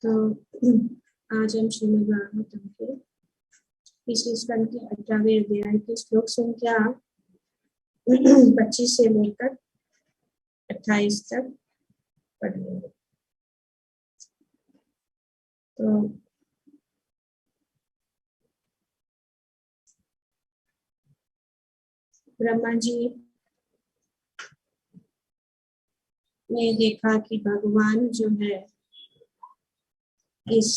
तो आज हम श्रीमद् भागवतम के तीसरे स्कंद के 18वें अध्याय के श्लोक संख्या 25 से लेकर 28 तक पढ़ेंगे। तो ब्रह्मा जी ने देखा कि भगवान जो है इस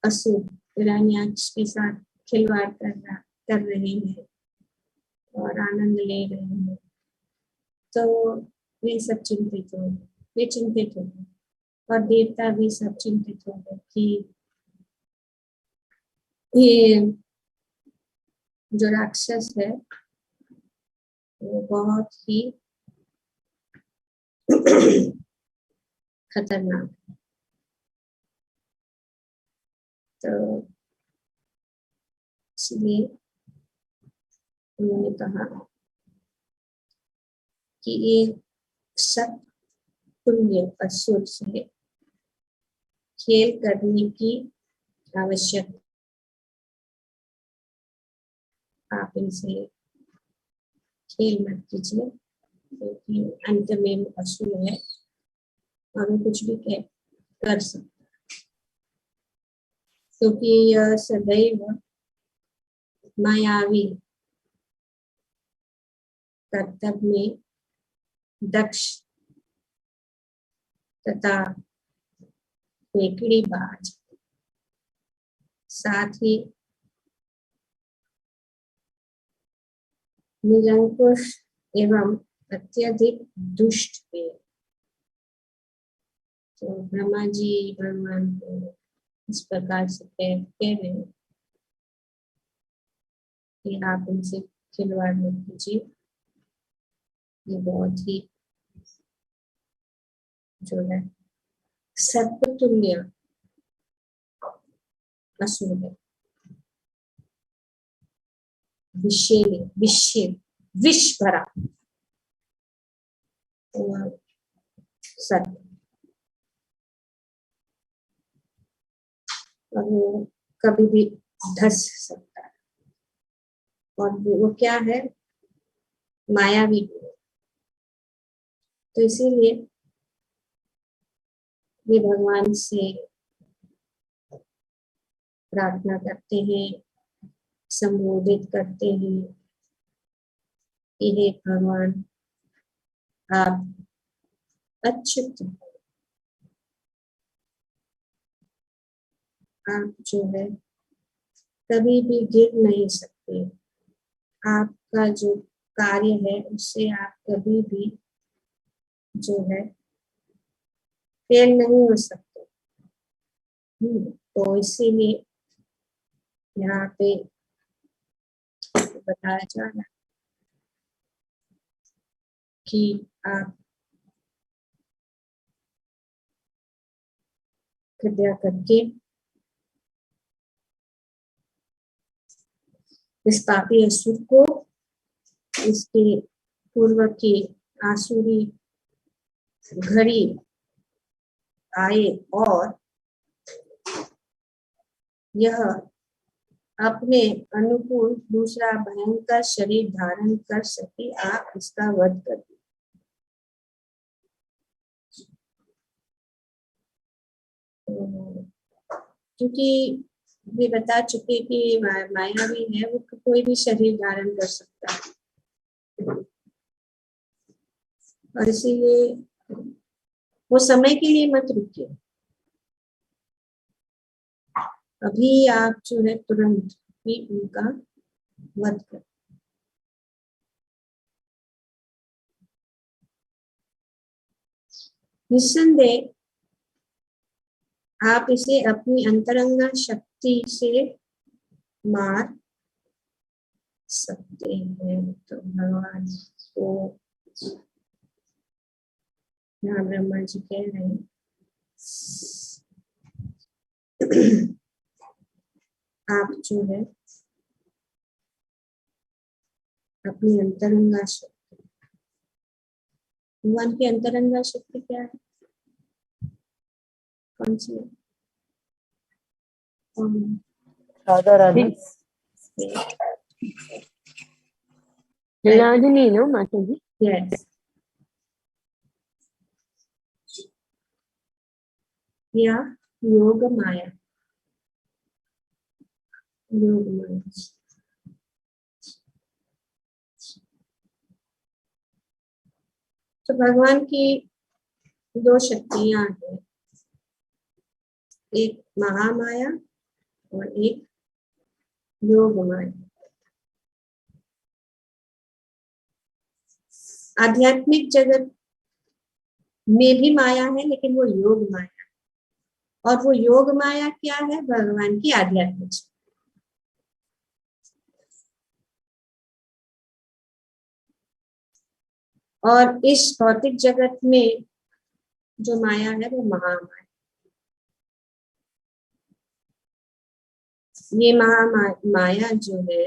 असुर हिरण्याक्ष के साथ खिलवाड़ कर रहे हैं और आनंद ले रहे हैं, तो वे सब चिंतित हो गए। वे चिंतित हो गए और देवता भी सब चिंतित हो गए कि ये जो राक्षस है वो बहुत ही खतरनाक है। तो इसलिए उन्होंने कहा कि ये सत तुल्य असुर से खेल करने की आवश्यकता, आप इनसे खेल मत कीजिए क्योंकि अंत में वो असुर है और वो कुछ भी कर सकता है, क्योंकि यह सदैव मायावी कर्तव्य में दक्ष तथा बाज, साथ ही निरंकुश एवं अत्यधिक दुष्ट है। तो ब्रह्मा जी भगवान को इस प्रकार से कह रहे हैं कि आप उनसे खिलवाड़ मत कीजिए, ये बहुत ही जो है सर्पतुल्य असुर है, विष भरा सर्प, और वो कभी भी धस सकता है। और वो क्या है, मायावी। तो इसीलिए वे भगवान से प्रार्थना करते हैं, संबोधित करते हैं कि हे भगवान, आप अच्युत, आप जो है कभी भी गिर नहीं सकते, आपका जो कार्य है उससे आप कभी भी जो है फेल नहीं हो सकते। तो इसीलिए यहाँ पे बताया जा रहा है कि आप कृपया करके इस पापी असुर को इसके पूर्व की आसुरी घड़ी आए और यह अपने अनुकूल दूसरा भयंकर शरीर धारण कर सके, आप इसका वध कर दीजिए। क्योंकि वे बता चुके कि मायावी है, वो कोई भी शरीर धारण कर सकता है, और इसीलिए वो समय के लिए मत रुकिए, अभी आप जो है तुरंत भी उनका वध कर। निस्संदेह आप इसे अपनी अंतरंगा शक्ति से मार सकते हैं। तो भगवान को यहाँ ब्रह्मा जी कह रहे हैं आप जो है अपनी अंतरंगा शक्ति, भगवान की अंतरंगा शक्ति क्या है? कौन सी है? राधा राधा रागिनी नो माता जी. Yes. या योग माया. योग माया. तो भगवान की दो शक्तियां हैं, एक महामाया और एक योग माया. आध्यात्मिक जगत में भी माया है, लेकिन वो योग माया, और वो योग माया क्या है? भगवान की आध्यात्मिक. और इस भौतिक जगत में जो माया है वो महामाया. ये महामाया जो है,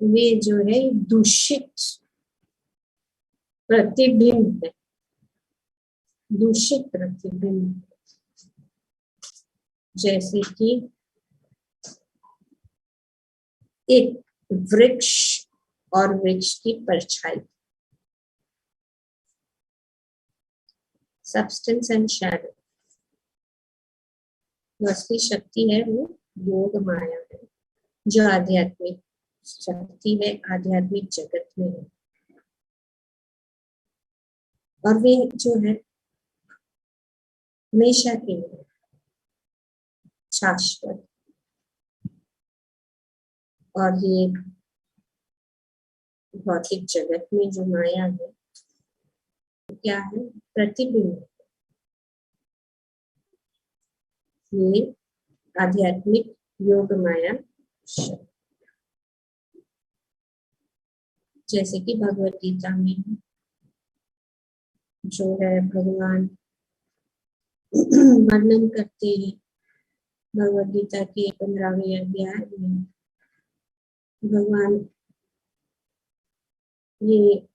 वे जो है दूषित प्रतिबिंब है. दूषित प्रतिबिंब, जैसे कि एक वृक्ष और वृक्ष की परछाई. Substance and shadow. उसकी शक्ति है वो योग माया है, जो आध्यात्मिक शक्ति है, आध्यात्मिक जगत में है. और वे जो है हमेशा के लिए शाश्वत. और ये भौतिक जगत में जो माया है क्या है? प्रतिबिंब. ये आध्यात्मिक योग माया, जैसे कि भगवत गीता में जो है भगवान वर्णन करते हैं. भगवत गीता के 15वें अध्याय में भगवान ये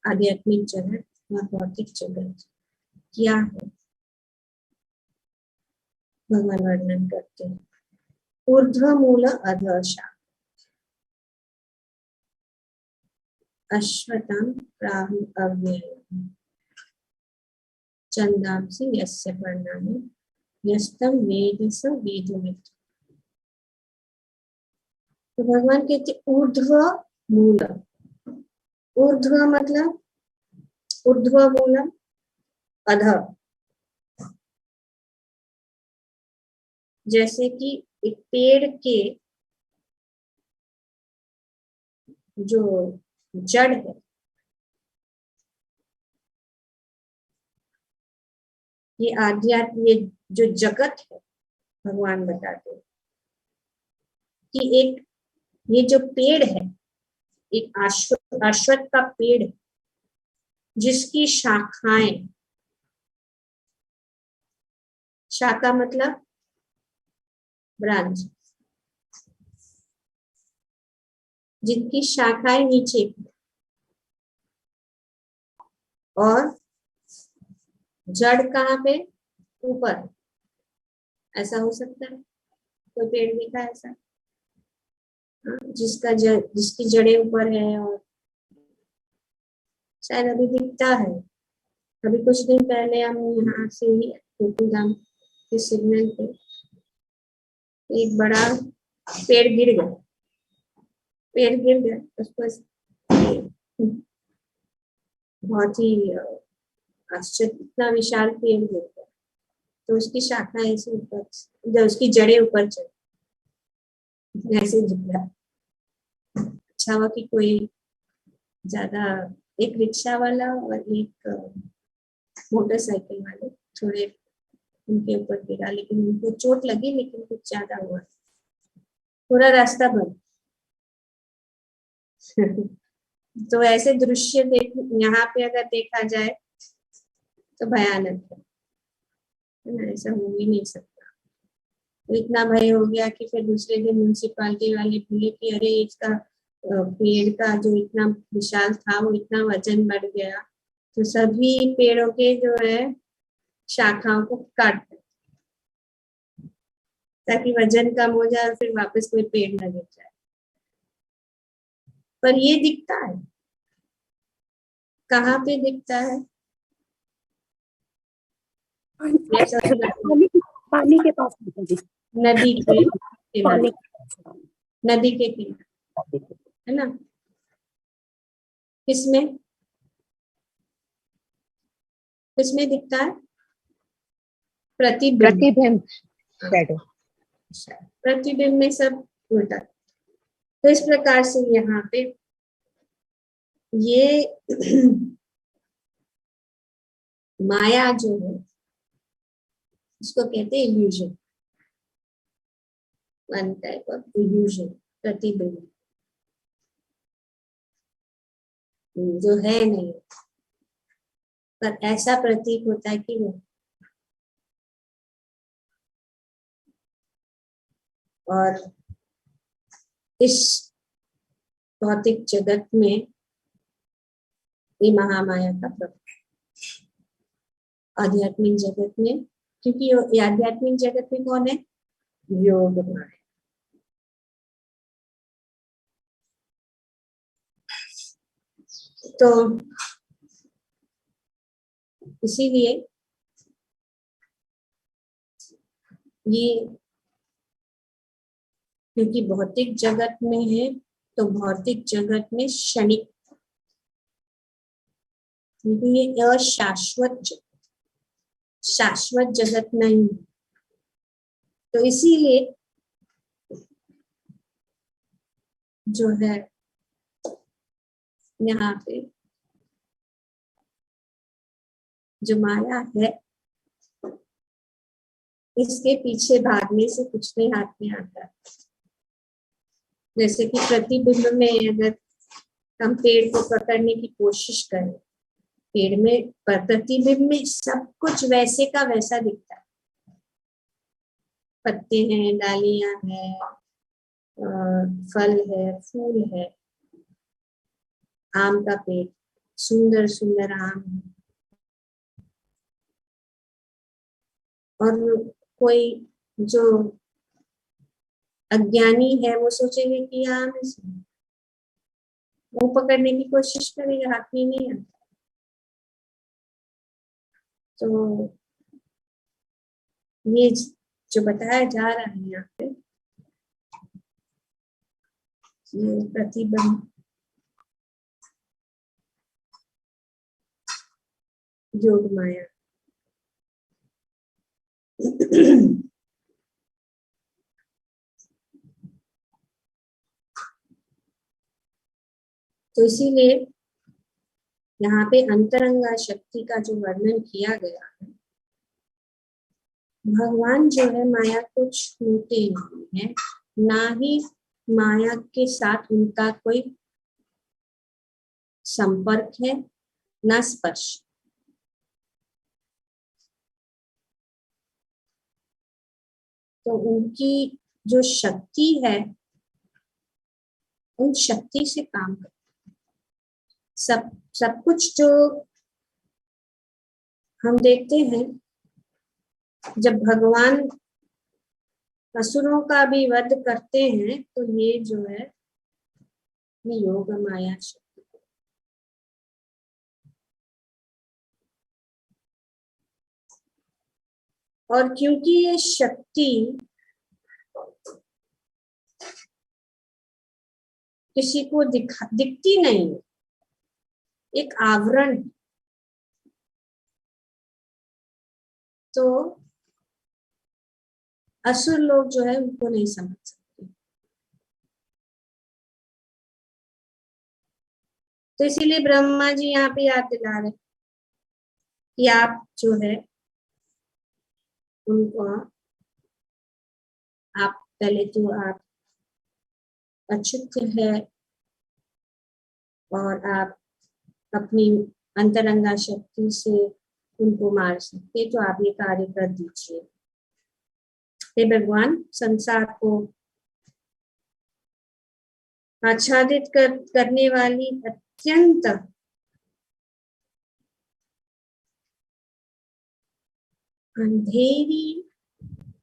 आध्यात्मिक जगत और भौतिक जगत क्या है भगवान वर्णन करते हैं. ऊर्ध्व मूल अधोशा अश्वत्थं प्राहु अव्ययम् छन्दांसि यस्य पर्णानि यस्तं वेद स वेदवित्. तो भगवान कहते ऊर्ध्व मूल. ऊर्ध्व मतलब ऊर्ध्व मूलम, अध. जैसे कि एक पेड़ के जो जड़ है, ये आध्यात्म, ये जो जगत है, भगवान बताते हैं कि एक ये जो पेड़ है, एक अश्वत्थ का पेड़ है, जिसकी शाखाएं, शाखा मतलब ब्रांच, जिनकी शाखाएं नीचे और जड़ कहाँ पे? ऊपर. ऐसा हो सकता है? कोई पेड़ देखा ऐसा जिसकी जड़ें ऊपर है? और शायद अभी दिखता है. अभी कुछ दिन पहले हम यहाँ से ही गोकुलधाम के सिग्नल पे एक बड़ा पेड़ गिर गया. उसको बहुत ही आश्चर्य, इतना विशाल पेड़ गिर गया. तो उसकी शाखा ऐसे ऊपर, जब उसकी जड़ें ऊपर चढ़ी, ऐसे झुक रहा. अच्छा हुआ कि कोई ज्यादा, एक रिक्शा वाला और एक मोटरसाइकिल वाले थोड़े उनके ऊपर गिरा, लेकिन उनको चोट लगी, लेकिन कुछ ज्यादा हुआ. पूरा रास्ता बंद. तो ऐसे दृश्य यहाँ पे अगर देखा जाए तो भयानक है ना. ऐसा हो ही नहीं सकता. तो इतना भय हो गया कि फिर दूसरे दिन म्युनिसिपालिटी वाले बोले कि अरे इसका पेड़ का जो इतना विशाल था वो इतना वजन बढ़ गया, तो सभी पेड़ों के जो है शाखाओं को काट दिया ताकि वजन कम हो जाए और फिर वापस कोई पेड़ न गिर जाए। पर ये दिखता है, कहाँ पे दिखता है? पानी के पास जी। नदी के किनारे, पानी नदी के किनारे, है ना? किसमें किसमें दिखता है? प्रतिबिंब। प्रतिबिंब, शैडो। प्रतिबिंब में सब उल्टा। तो इस प्रकार से यहाँ पे ये माया जो है उसको कहते हैं illusion, one type of illusion, प्रतिबिंब जो है नहीं, पर ऐसा प्रतीक होता है कि वो। और इस भौतिक जगत में ये महामाया का प्रभाव, आध्यात्मिक जगत में, क्योंकि आध्यात्मिक जगत में कौन है? योग माया। तो इसीलिए ये, क्योंकि भौतिक जगत में है तो भौतिक जगत में क्षणिक, क्योंकि ये अशाश्वत जगत, शाश्वत जगत नहीं, तो इसीलिए जो है यहाँ पे जो माया है इसके पीछे भागने से कुछ नहीं हाथ में आता। जैसे कि प्रतिबिंब में अगर हम पेड़ को पकड़ने की कोशिश करें, पेड़ में प्रतिबिंब में सब कुछ वैसे का वैसा दिखता है, पत्ते हैं, डालियां हैं, फल है, फूल है, आम का पेड़, सुंदर सुंदर आम है, और कोई जो अज्ञानी है वो सोचेंगे कि आम है, वो पकड़ने की कोशिश करेगा, हाथ में नहीं आता। तो ये जो बताया जा रहा है यहाँ पे, ये प्रतिबिंब योग माया तो इसीलिए यहाँ पे अंतरंगा शक्ति का जो वर्णन किया गया है, भगवान जो है माया को छूते नहीं है, ना ही माया के साथ उनका कोई संपर्क है, ना स्पर्श। तो उनकी जो शक्ति है उन शक्ति से काम कर, सब कुछ जो हम देखते हैं, जब भगवान असुरों का भी वध करते हैं तो ये जो है ये योग माया शक्ति। और क्योंकि ये शक्ति किसी को दिखती नहीं, एक आवरण, तो असुर लोग जो है उनको नहीं समझ सकते। तो इसीलिए ब्रह्मा जी यहाँ पे याद दिला रहे कि आप जो है उनको, आप पहले तो आप अच्युत है और आप अपनी अंतरंगा शक्ति से उनको मार सकते, तो आप ये कार्य कर दीजिए। हे भगवान, संसार को आच्छादित करने वाली अत्यंत अंधेरी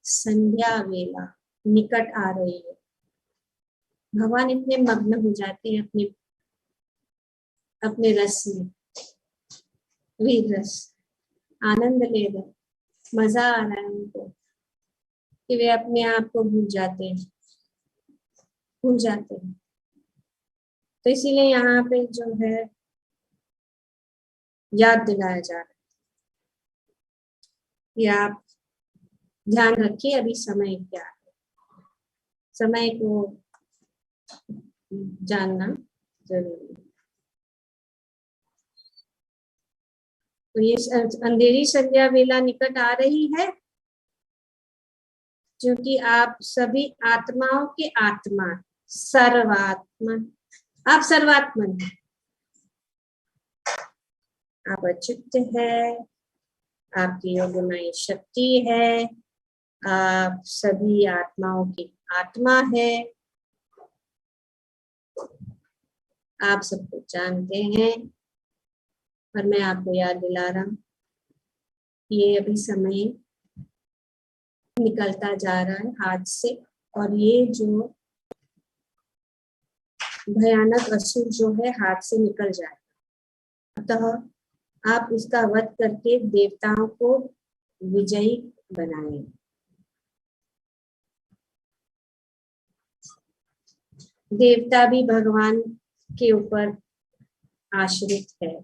संध्या वेला निकट आ रही है। भगवान इतने मग्न हो जाते हैं अपने अपने रस में, वीर रस, आनंद ले रहे, मजा आ रहा है उनको कि वे अपने आप को भूल जाते हैं। तो इसीलिए यहाँ पे जो है याद दिलाया जा रहा है कि आप ध्यान रखिए अभी समय क्या है, समय को जानना जरूरी है। तो ये अंधेरी संध्या वेला निकट आ रही है क्योंकि आप सभी आत्माओं के आत्मा, सर्वात्मा, आप सर्वात्मन हैं, आप अच्युत है, आपकी योगमयी शक्ति है, आप सभी आत्माओं की आत्मा है, आप सब कुछ जानते हैं। और मैं आपको याद दिला रहा हूं ये अभी समय निकलता जा रहा है हाथ से, और ये जो भयानक असुर जो है हाथ से निकल जाएगा। अतः आप इसका वध करके देवताओं को विजयी बनाएं। देवता भी भगवान के ऊपर आश्रित है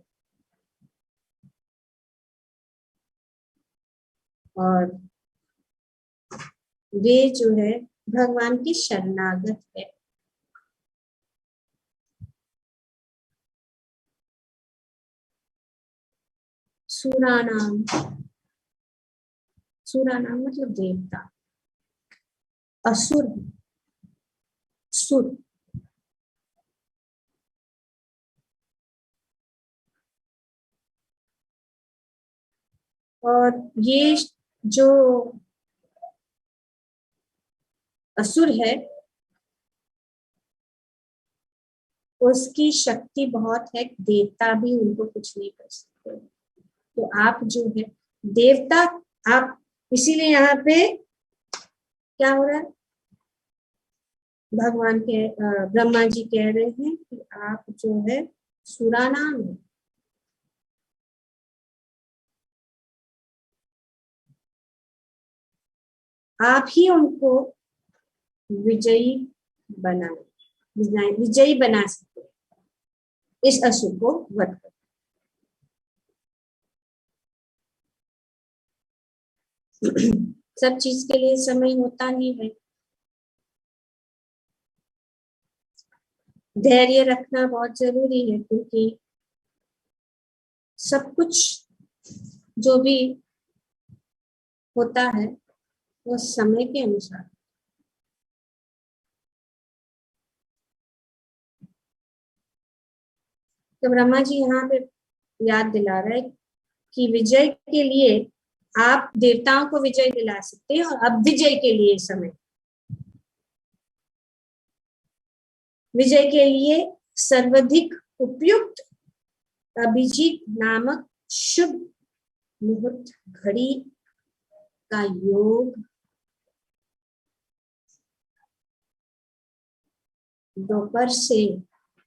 और वे जो है भगवान की शरणागत है। सूरानाम, सूरानाम मतलब देवता, असुर सुर, और ये जो असुर है उसकी शक्ति बहुत है, देवता भी उनको कुछ नहीं कर सकते। तो आप जो है देवता, आप इसीलिए यहाँ पे क्या हो रहा है, भगवान के ब्रह्मा जी कह रहे हैं कि आप जो है सुरानाम है। आप ही उनको विजयी विजयी बना सकते इस असुर को वध कर। सब चीज के लिए समय होता ही है। धैर्य रखना बहुत जरूरी है क्योंकि सब कुछ जो भी होता है वो समय के अनुसार। तो ब्रह्मा जी यहाँ पे याद दिला रहे कि विजय के लिए आप देवताओं को विजय दिला सकते हैं और अब विजय के लिए समय, विजय के लिए सर्वाधिक उपयुक्त अभिजीत नामक शुभ मुहूर्त घड़ी का योग दोपहर से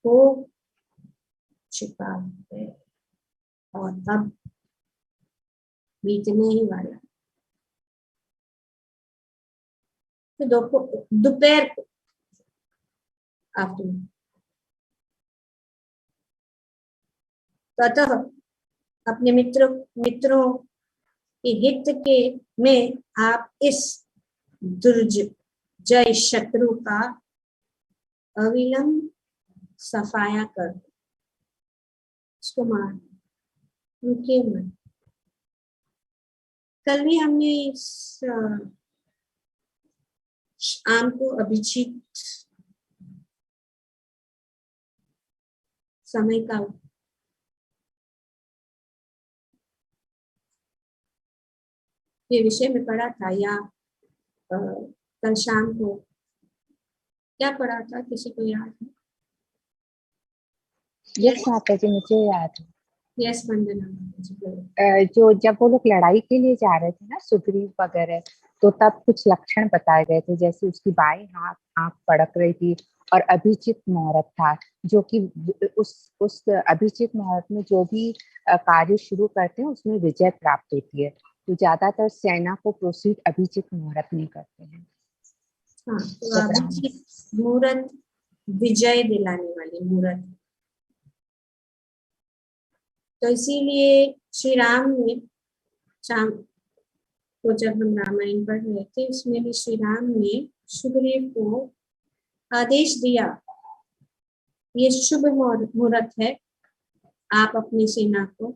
हो चुका है और अब बीतने ही वाला। तो दोपहर को आफ्टरनून। तो अतः अपने मित्रों के हित के में आप इस दुर्जय शत्रु का अविलंब सफाया कर दो, उसको मार रुके मत। कल भी हमने इस आम को अभिजीत समय का ये विषय में पढ़ा था, या कल शाम को क्या पढ़ा था, किसी को याद है? यस माता जी, मुझे याद है। यस वंदना माता जी, बोलो। जो जब वो लोग लड़ाई के लिए जा रहे थे ना, सुग्रीव वगैरह, तो तब कुछ लक्षण बताए गए थे, जैसे उसकी बाएं हाथ आंख फड़क रही थी, और अभिजीत मुहूर्त था, जो कि उस अभिजीत मुहूर्त में जो भी कार्य शुरू करते हैं उसमें विजय प्राप्त होती है। तो ज्यादातर सेना को प्रोसीड अभिजीत मुहूर्त नहीं करते हैं। हाँ, तो अभिजीत मुहूर्त विजय दिलाने वाली मुहूर्त। तो इसीलिए श्री राम ने, शाम को जब हम रामायण पढ़ रहे थे, उसमें भी श्री राम ने सुग्रीव को आदेश दिया, ये शुभ मुहूर्त है, आप अपनी सेना को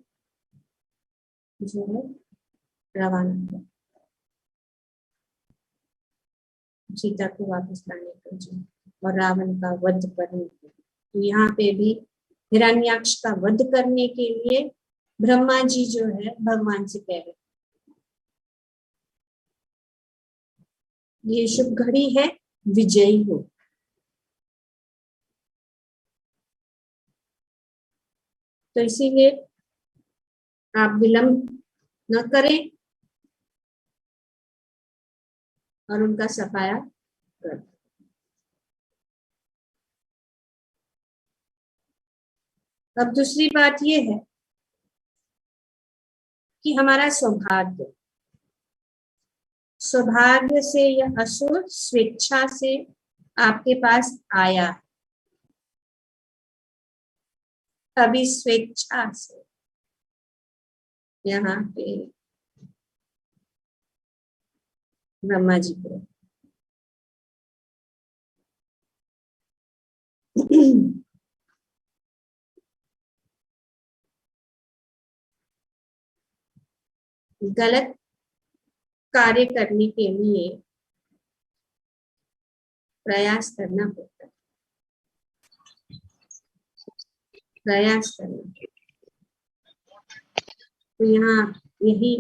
जो है रवाना करो, सीता को वापस लाने को जी, और रावण का वध करने के लिए। तो यहाँ पे भी हिरण्याक्ष का वध करने के लिए ब्रह्मा जी जो है भगवान से कह रहे, ये शुभ घड़ी है, विजयी हो। तो इसीलिए आप विलंब न करें और उनका सफाया कर। अब दूसरी बात यह है कि हमारा सौभाग्य, सौभाग्य से यह असुर स्वेच्छा से आपके पास आया, अभी स्वेच्छा से यहाँ पे ब्रह्मा जी को गलत कार्य करने के लिए प्रयास करना पड़ता है, प्रयास करना। तो यहाँ यही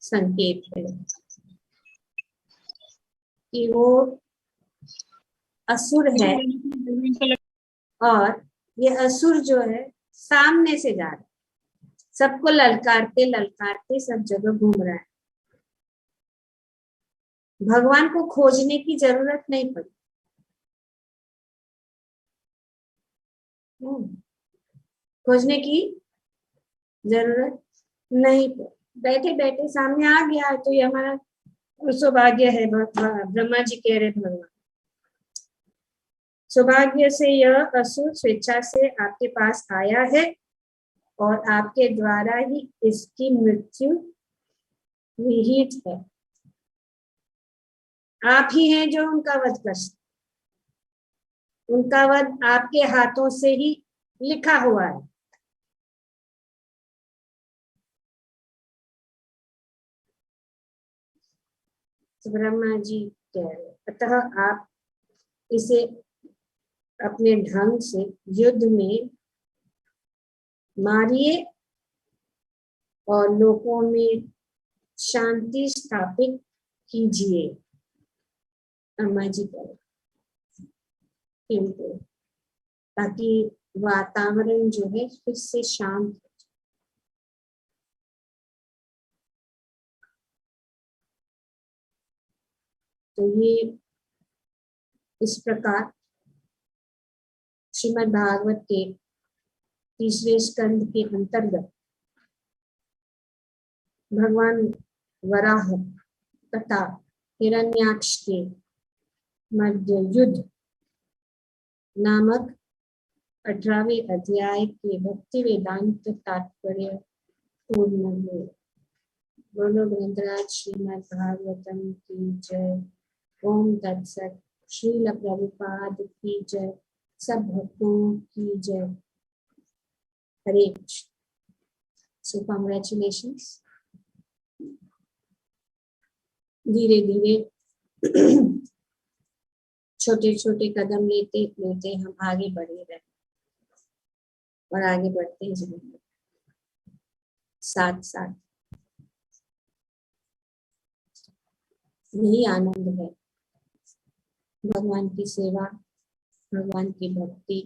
संकेत है कि वो असुर है, और ये असुर जो है सामने से जा रहा है, सबको ललकारते ललकारते सब जगह घूम रहा है। भगवान को खोजने की जरूरत नहीं पड़ी। खोजने की जरूरत नहीं पड़ी, बैठे बैठे सामने आ गया, तो ये हमारा सौभाग्य है। ब्रह्मा जी कह रहे भगवान, सौभाग्य से यह असुर स्वेच्छा से आपके पास आया है, और आपके द्वारा ही इसकी मृत्यु निहित है। आप ही हैं जो उनका वध कर सकते, उनका वध आपके हाथों से ही लिखा हुआ है। ब्रह्मा जी कह रहे, अतः आप इसे अपने ढंग से युद्ध में मारिए और लोगों में शांति स्थापित कीजिए। ब्रह्मा जी कह रहे, किंतु ताकि वातावरण जो है फिर से शांत हो। तो ये इस प्रकार श्रीमद् भागवत के तीसरे स्कंद के अंतर्गत भगवान वराह तथा हिरण्याक्ष के मध्य युद्ध नामक 18वें अध्याय के भक्ति वेदांत तात्पर्य पूर्ण हुए। बोलो ग्रंथराज श्रीमद् भागवतम की जय। ओम तत्सत। श्रील प्रभुपाद की जय। सब भक्तों की जय। हरे कृष्ण। So congratulations. धीरे धीरे छोटे छोटे कदम लेते लेते हम आगे बढ़े रहे, और आगे बढ़ते जरूर, साथ साथ। यही आनंद है भगवान की सेवा, भगवान की भक्ति,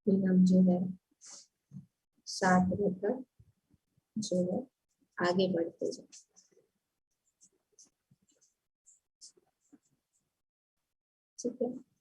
फिर हम जो है साथ रहकर जो है आगे बढ़ते जाए। ठीक है।